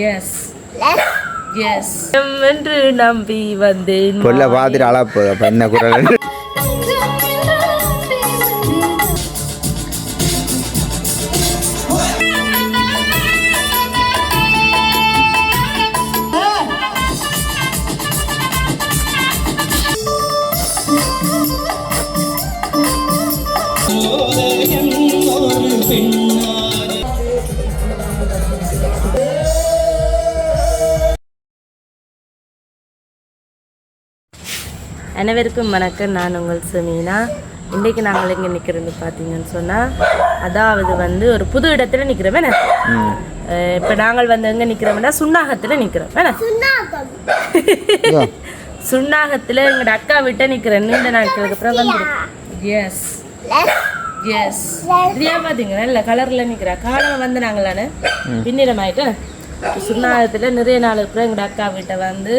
S S என்று நம்பி வந்தேன் பொல்ல பார்த்துட்டு அழப்பு அப்போ என்ன குரல் அனைவருக்கும் வணக்கம். நான் உங்கள் சுமீனா. இன்றைக்கு நாங்கள் எங்கே நிற்கிறது பார்த்தீங்கன்னு சொன்னால், அதாவது வந்து ஒரு புது இடத்துல நிற்கிறோம் வேணா. இப்போ நாங்கள் வந்து எங்கே நிற்கிறோம்னா சுண்ணாகத்தில் நிற்கிறோம் வேணா. சுண்ணாகத்தில் எங்களோட அக்கா விட்ட நிற்கிறேன். நீண்ட நாட்களுக்கு அப்புறம் வந்துடும். எஸ் எஸ் இதுயா பார்த்தீங்க நல்ல கலரில் நிற்கிறா. காலம் வந்து நாங்களான பின்னிடமாயிட்டேன். சுண்ணாகத்தில் நிறைய நாளுக்கு அப்புறம் எங்களோட அக்கா வீட்டை வந்து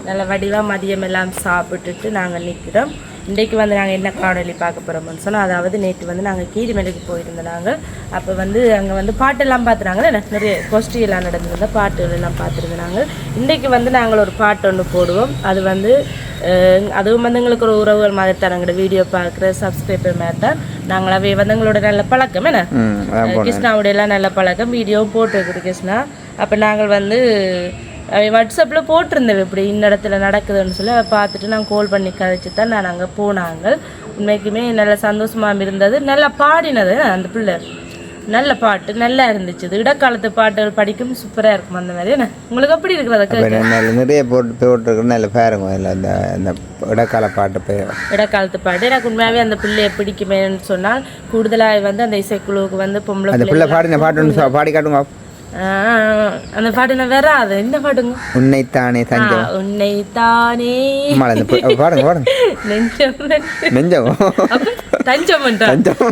நல்ல வடிவாக மதியம் எல்லாம் சாப்பிட்டுட்டு நாங்கள் நிற்கிறோம். இன்றைக்கு வந்து நாங்கள் என்ன காணொலி பார்க்க போகிறோம்னு சொன்னால், அதாவது நேற்று வந்து நாங்கள் கீரிமலைக்கு போயிருந்தோம். நாங்கள் அப்போ வந்து அங்கே வந்து பாட்டெல்லாம் பார்த்துனாங்களே, நிறைய கோஷ்டி எல்லாம் நடந்திருந்த பாட்டுகள் எல்லாம் பார்த்துருந்தோம். நாங்கள் இன்றைக்கு வந்து நாங்கள் ஒரு பாட்டு ஒன்று போடுவோம். அது வந்து அதுவும் வந்து எங்களுக்கு ஒரு உறவுகள் மாதிரி தான். எங்களோட வீடியோ பார்க்குற சப்ஸ்கிரைபர் மாதிரி தான். நாங்களாவே வந்து எங்களோட நல்ல பழக்கம் என்ன கிருஷ்ணாவோட எல்லாம் நல்ல பழக்கம். வீடியோவும் போட்டு இருக்குது கிருஷ்ணா. அப்போ நாங்கள் வந்து வாட்ஸ்அப்பில் போட்டிருந்தேன் இப்படி இந்த இடத்துல நடக்குதுன்னு சொல்லி அதை பார்த்துட்டு நான் கால் பண்ணி கழிச்சு தான் நான் அங்கே போனாங்க. உண்மைக்குமே நல்ல சந்தோஷமாக இருந்தது. நல்லா பாடினது அந்த பிள்ளை. நல்ல பாட்டு நல்லா இருந்துச்சு. இடக்காலத்து பாட்டுகள் படிக்கும் சூப்பராக இருக்கும். அந்த மாதிரி என்ன உங்களுக்கு அப்படி இருக்கிறத நிறைய போட்டுருக்கு. நல்ல பேருங்க இல்லை இந்த இடக்கால பாட்டு இடக்காலத்து பாட்டு எனக்கு உண்மையாகவே அந்த பிள்ளையை பிடிக்குமேன்னு சொன்னால், கூடுதலாக வந்து அந்த இசைக்குழுவுக்கு வந்து பொம்பளை பிள்ளை பாடின பாட்டு பாடி காட்டுங்க. அந்த பாட்டு நான் வேற அது என்ன பாட்டுங்க? உன்னைத்தானே தஞ்சம் உன்னைத்தானே பாடுங்க பாடுங்க. நெஞ்சம் நெஞ்சம் தஞ்சம்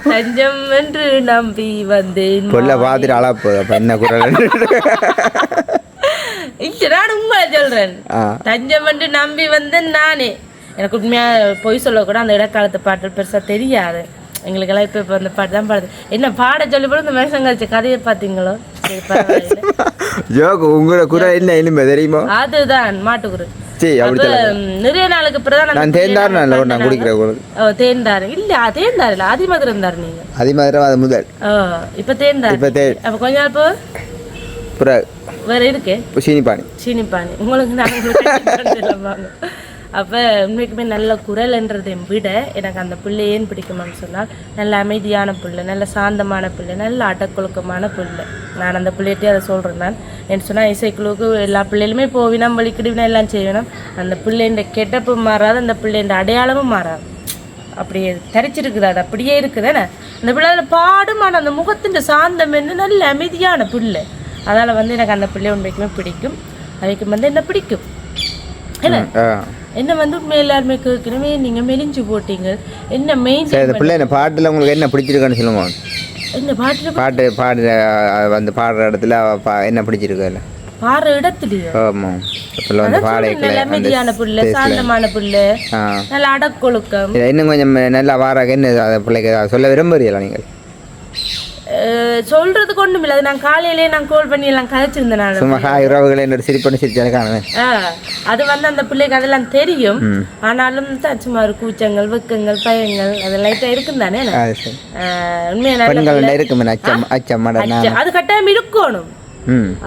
தஞ்சம் என்று நம்பி வந்தேன். பொல்ல பார்த்துட்டு அழப்பு அப்போ என்ன குரல் நான் உங்களை சொல்றேன். தஞ்சம் என்று நம்பி வந்தேன் நானே. எனக்கு உண்மையா பொய் சொல்ல கூட அந்த இடக்காலத்து பாட்டு பெருசா தெரியாது எங்களுக்கெல்லாம். இப்போ அந்த பாட்டு தான் பாடுது. என்ன பாட சொல்லி போல இந்த மனுஷன் கழிச்ச கதையை பார்த்தீங்களோ? உங்களோட குரல் என்ன இனிமே தெரியுமா? அதுதான் மாட்டுக்குரு. நிறைய நாளுக்கு பிறகு நான் தேர்ந்தாரு நான் குடிக்கிறேன். தேர்ந்தாரு இல்ல தேர்ந்தாரு இல்ல அதிமதுரம் இருந்தாரு. நீங்க அதிமதுரம் அது முதல். இப்ப தேர்ந்தாரு. அப்ப கொஞ்ச நாள் போ வேற இருக்கு சீனிப்பானி உங்களுக்கு நாங்கள். அப்போ உண்மைக்குமே நல்ல குரல்ன்றதை விட எனக்கு அந்த பிள்ளை ஏன் பிடிக்குமான்னு சொன்னால், நல்ல அமைதியான பிள்ளை, நல்ல சாந்தமான பிள்ளை, நல்ல அடக்கொழுக்கமான பிள்ளை. நான் அந்த பிள்ளைகிட்டே அதை சொல்கிறேன். நான் என்ன சொன்னால், இசைக்குழுவுக்கு எல்லா பிள்ளைகளுமே போவினா வலிக்கிடுவினா எல்லாம் செய்யணும். அந்த பிள்ளைன்ற கெட்டப்பு மாறாது, அந்த பிள்ளைன்ற அடையாளமும் மாறாது. அப்படியே தரிச்சிருக்குது. அது அப்படியே இருக்குதுன்னு அந்த பிள்ளை அதில் பாடுமான அந்த முகத்தின் சாந்தம் என்ன நல்ல அமைதியான பிள்ளை. அதனால் வந்து எனக்கு அந்த பிள்ளை உண்மைக்குமே பிடிக்கும். அதுக்கு வந்து என்ன பிடிக்கும் என்ன வந்து எல்லாருமே கேட்கணுமே நீங்கள் மெலிஞ்சு போட்டீங்க என்ன மெயின் பிள்ளை பாட்டில் உங்களுக்கு என்ன பிடிச்சிருக்கான்னு சொல்லுங்க. என்ன பாட்டு பாடுற வந்து பாடுற இடத்துல என்ன பிடிச்சிருக்கு? பாடுற இடத்துலயோ? ஆமாம். நல்ல அமைதியான பிள்ளை, சாந்தமான பிள்ளை, நல்ல அடக்கொழுக்கம். இன்னும் கொஞ்சம் நல்லா வாராக என்ன பிள்ளைக்கு சொல்ல விரும்புறீங்களா நீங்கள்? சொல்றதுக்கு ஒண்ணும் இல்லை. நான் காலையிலேயே நான் கால் பண்ணி எல்லாம் கதைச்சிருந்தேன். உறவுகளை என்னோட சிரிப்பு சிரிச்சானே. அது வந்து அந்த பிள்ளைக்கு அதெல்லாம் தெரியும். ஆனாலும் சும்மா ஒரு கூச்சங்கள், வெக்கங்கள், பயங்கள் அதெல்லாம் இருக்கும் தானே. உண்மையான இருக்கும். அது கட்டாயம் இருக்கணும்.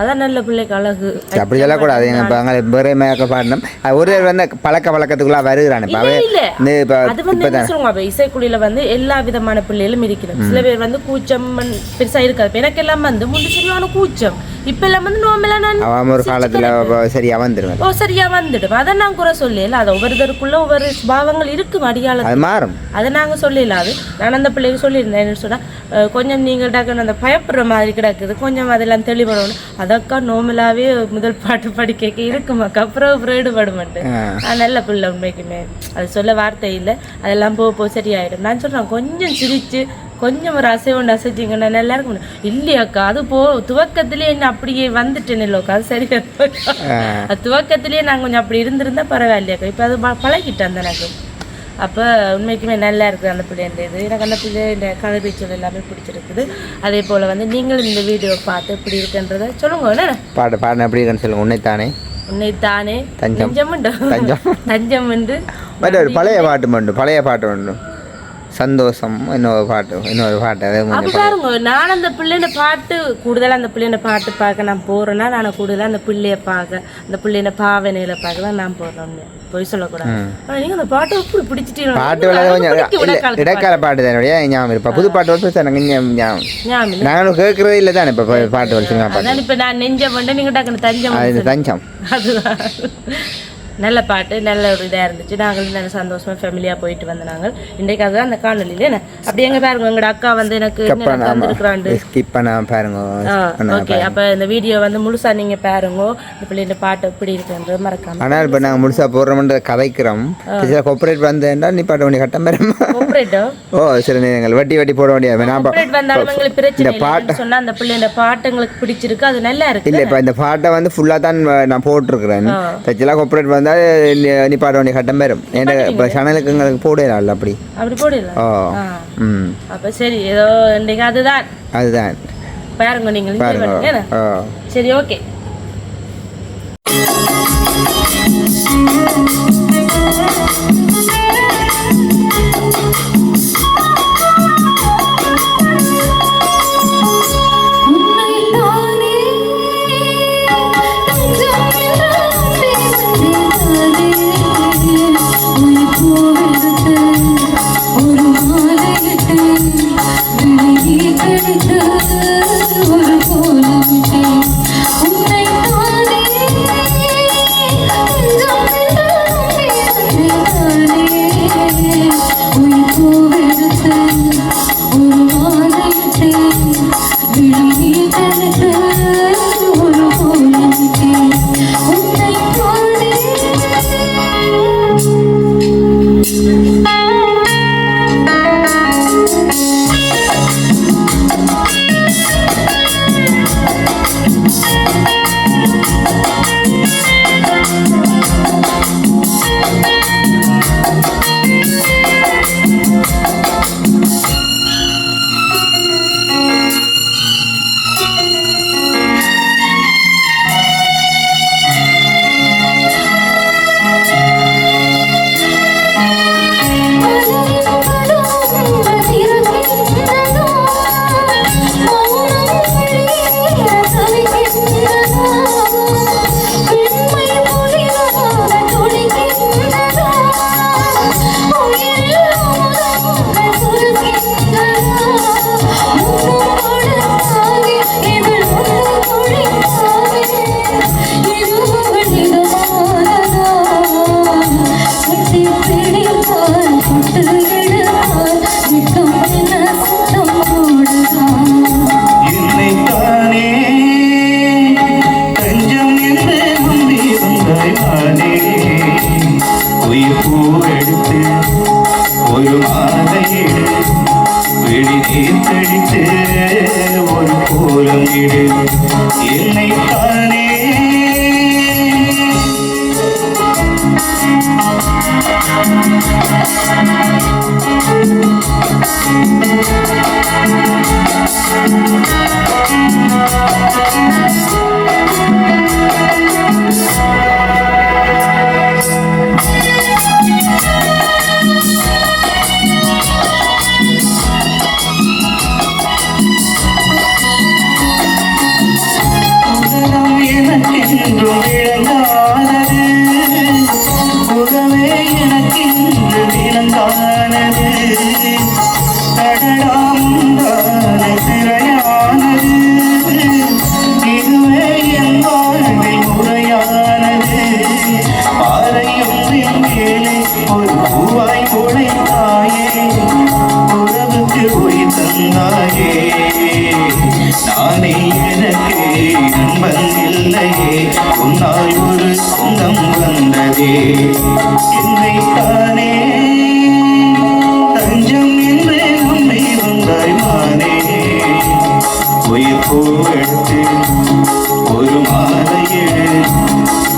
அதான் நல்ல பிள்ளைக்கு அழகு. அப்படி சொல்லக்கூடாது. பாடணும் ஒரு வந்து பழக்க வழக்கத்துக்குள்ள வருகிறான். இசைக்குழியில வந்து எல்லா விதமான பிள்ளைகளும் இருக்கிறோம். சில பேர் வந்து கூச்சம் பெருசா இருக்காது. எனக்கு எல்லாம் வந்து முன்ன சரியான கூச்சம். இப்ப எல்லாம் வந்து நோமெல்லாம் ஒரு காலத்துல சரியா வந்துடும். சரியா வந்துடும். அதை நான் கூட சொல்லல. அது ஒவ்வொருத்தருக்குள்ள ஒவ்வொரு பாவங்கள் இருக்கும். அடியாளம் மாறும். அதை நாங்க சொல்லல. அது நான் அந்த பிள்ளைக்கு சொல்லியிருந்தேன். என்ன சொன்னா, கொஞ்சம் நீங்க டக்குன்னு அந்த பயப்படுற மாதிரி கிடக்குது, கொஞ்சம் அதெல்லாம் தெளிவடணும். அதக்கா நோமலாவே முதல் பாட்டு படிக்க இருக்குமாக்கா. அப்புறம் ஈடுபட மாட்டேன். நல்ல பிள்ளை உண்மைக்குமே. அது சொல்ல வார்த்தை இல்லை. அதெல்லாம் போ சரியாயிடும். நான் சொல்றேன், கொஞ்சம் சிரிச்சு கொஞ்சம் ஒரு அசைவண்டு அசைச்சிங்கன்னா நல்லா இருக்கும். இல்லையாக்கா அது துவக்கத்திலேயே என்ன அப்படியே வந்துட்டேன் இல்லோக்கா. அது சரியா துவக்கத்திலேயே நான் கொஞ்சம் அப்படி இருந்திருந்தா பரவாயில்லையாக்கா. இப்போ அது பழகிட்டேன் அந்த எனக்கு. அப்போ உண்மைக்குமே நல்லா இருக்குது அந்த பிள்ளைன்ற இது. எனக்கு அந்த பிள்ளைன்ற கதை பேச்சல் எல்லாமே பிடிச்சிருக்குது. அதே போல் வந்து நீங்களும் இந்த வீடியோ பார்த்து எப்படி இருக்குன்றதை சொல்லுங்க. பாடு எப்படி இருக்குன்னு சொல்லுங்க. உன்னைத்தானே தஞ்சம் தஞ்சம் என்று ஒரு பழைய பாட்டு உண்டு சந்தோஷம் இன்னொரு பாட்டு அப்படி பாருங்க. நான் அந்த பிள்ளைன பாட்டு கூடுதலாக அந்த பிள்ளைன பாட்டு பார்க்க நான் போகிறேன்னா நான் கூடுதலாக அந்த பிள்ளைய பார்க்க அந்த பிள்ளைன பாவனையில பார்க்க தான் நான் போடுறேன். போய் சொல்லக்கூடாது. ஆனால் நீங்கள் அந்த பாட்டு எப்படி பிடிச்சிட்டீங்க? பாட்டு கொஞ்சம் இடைக்கால பாட்டு தான் ஞாபகம் இருப்பா. புது பாட்டு வந்து எனக்கு ஞாபகம் நானும் கேட்கறதே இல்லை தானே. இப்போ பாட்டு வச்சுங்க அதான் இப்போ நான் நெஞ்சம் வந்து நீங்கள் டக்குனு தஞ்சம் அதுதான் நல்ல பாட்டு, நல்ல ஒரு இதாக இருந்துச்சு. நாங்கள் நல்ல சந்தோஷமாக ஃபேமிலியாக போயிட்டு வந்த நாங்கள் இன்றைக்கு அதுதான் அந்த காணொலியில் என்ன அப்படி எங்கே பாருங்க எங்களோட அக்கா வந்து எனக்கு பாருங்க. ஓகே, அப்போ இந்த வீடியோ வந்து முழுசாக நீங்கள் பாருங்க. இந்த பிள்ளைங்க பாட்டு எப்படி இருக்குன்ற மறக்காம. ஆனால் இப்போ நாங்கள் முழுசாக போடுறோம்ன்ற கதைக்கிறோம். கோஆப்ரேட் வந்தேன்டா நீ பாட்ட வேண்டிய கட்டம் பெறும். சில நேரங்கள் வட்டி போட வேண்டியது வந்தாலும் எங்களுக்கு பிரச்சனை பாட்டு சொன்னால் அந்த பிள்ளைங்க பாட்டு எங்களுக்கு பிடிச்சிருக்கு, அது நல்லா இருக்கு. இல்லை இப்போ இந்த பாட்டை வந்து ஃபுல்லாக தான் நான் போட்டிருக்கிறேன். கோஆப்ரேட் வந்தால் நீ பாட வேண்டிய கட்டம் பெறும். இப்போ சேனலுக்கு எங்களுக்கு போடலாம். அப்படி போடலாம். அப்போ சரி, ஏதோ இன்றைக்கு அதுதான் பாருங்க நீங்கள். சரி, ஓகே. ஒரு மாலையிடு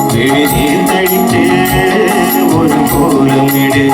விழி நீர் தடித்து ஒரு கோலமிடு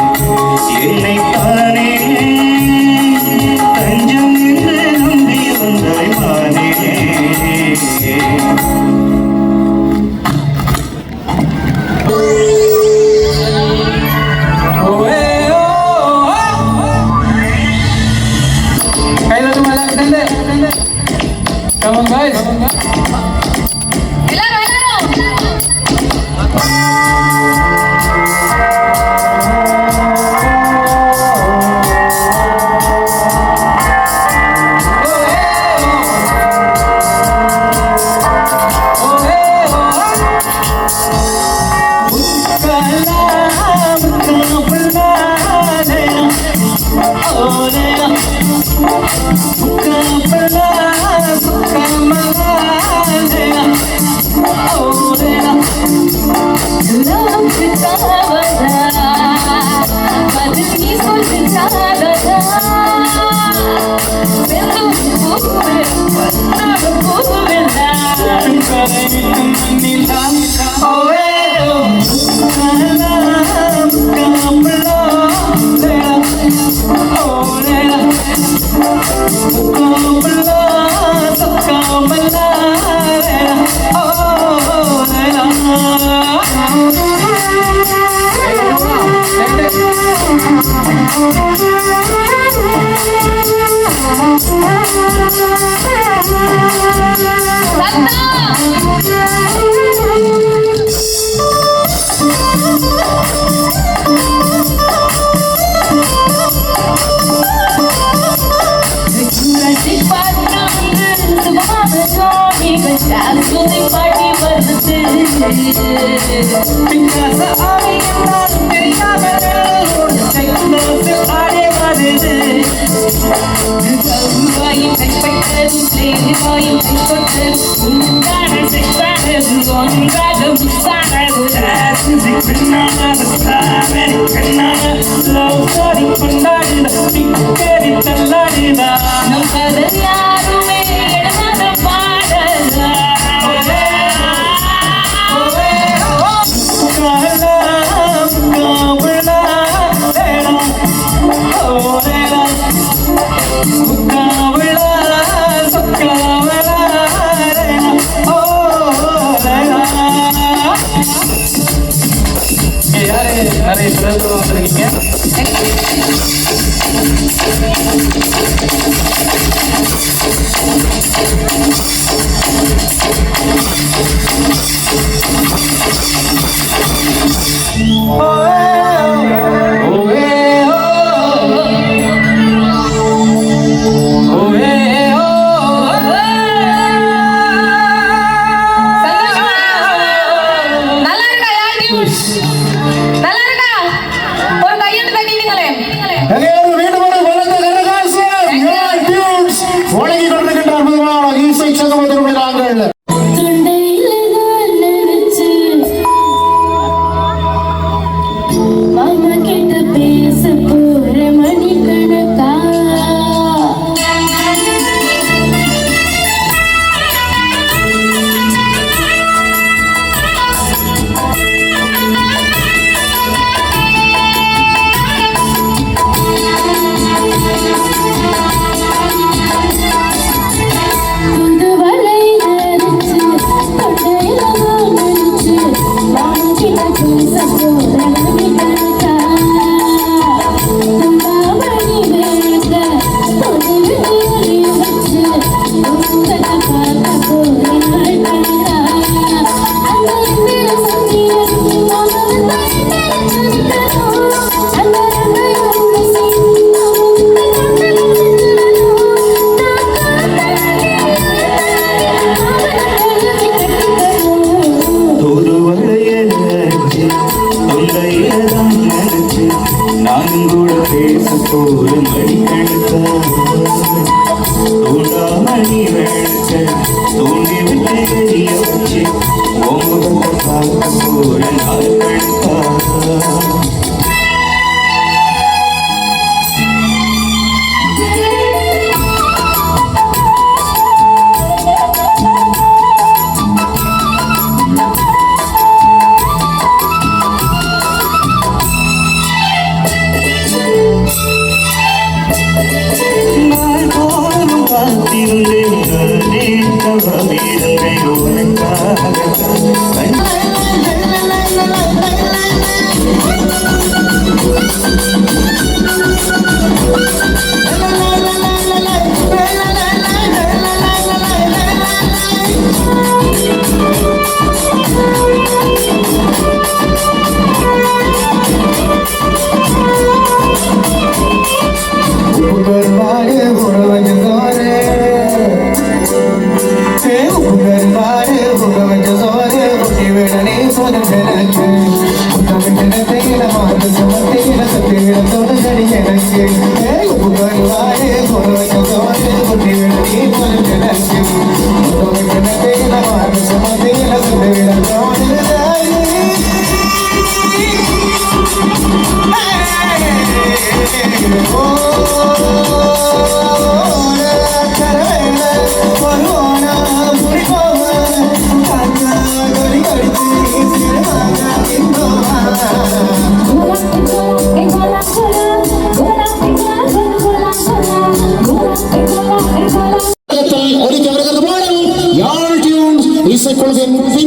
காத்திருந்தேன்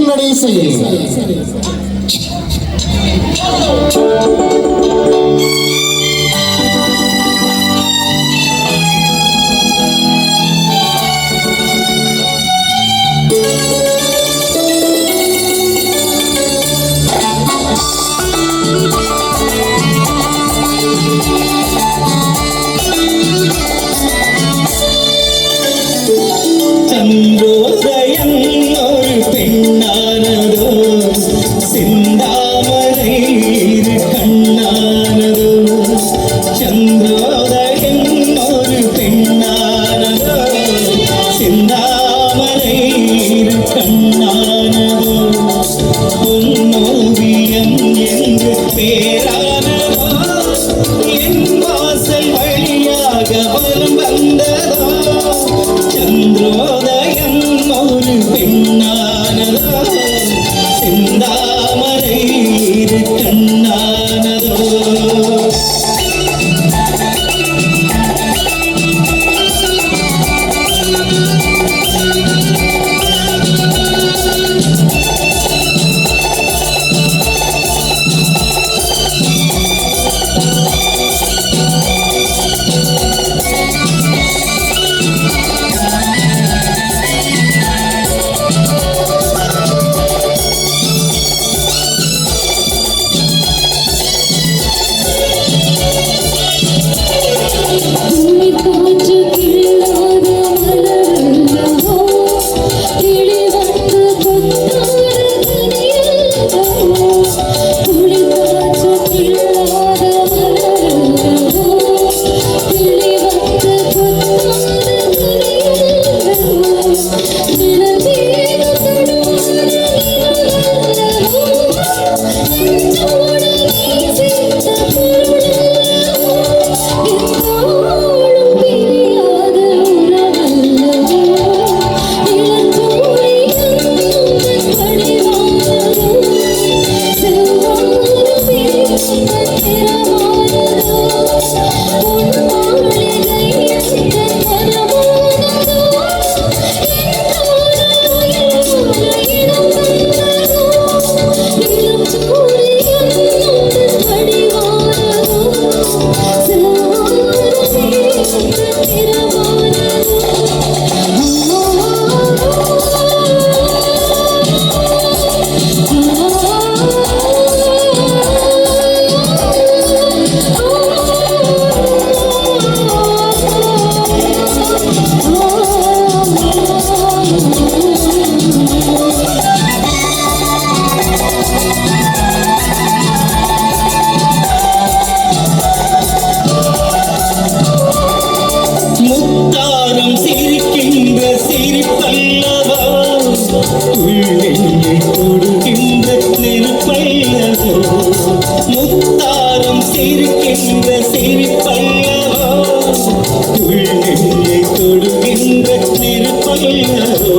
நடேசையில் சந்திரோதயம் ஒரு பெண்ணானதோ சிந்தாமரை இரு கண்ணானதோ சந்திரோதயம் ஒரு பெண்ணானதோ சிந்தாமரை இரு கண்ணானதோ பொன்னோவியம் என்று பேரானதோ என் வாசல் வழியாக வலம் வந்ததோ சந்திரோதயம் ஒரு பெண்ணானதோ சிந்தாமரை இரு கண்ணானதோ முத்தாரம் சிரிக்கின்ற சிரிப்பல்லவா உள்ளெஞ்சை தொடுகின்ற நெருப்பல்லவோ முத்தாரம் சிரிக்கின்ற சிரிப்பல்லவா உள்ளெஞ்சை தொடுகின்ற நெருப்பல்லவோ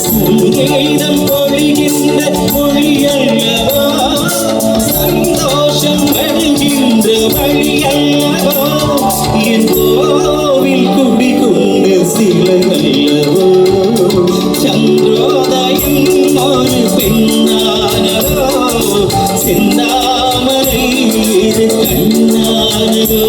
சங்கீதம் பொழிகின்ற மொழியல்லவா சந்தோஷம் வருகின்ற வழியல்லவா என் கோவில் குடிகொண்ட சிலங்கல்லவோ சந்திரோதயம் ஒரு பெண்ணானதோ சிந்தாமரை இரு கண்ணானதோ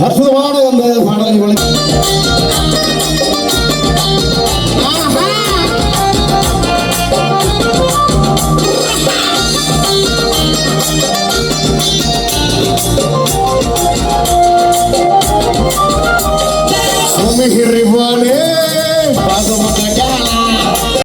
அற்புதமான அந்த பாடலை வழங்கி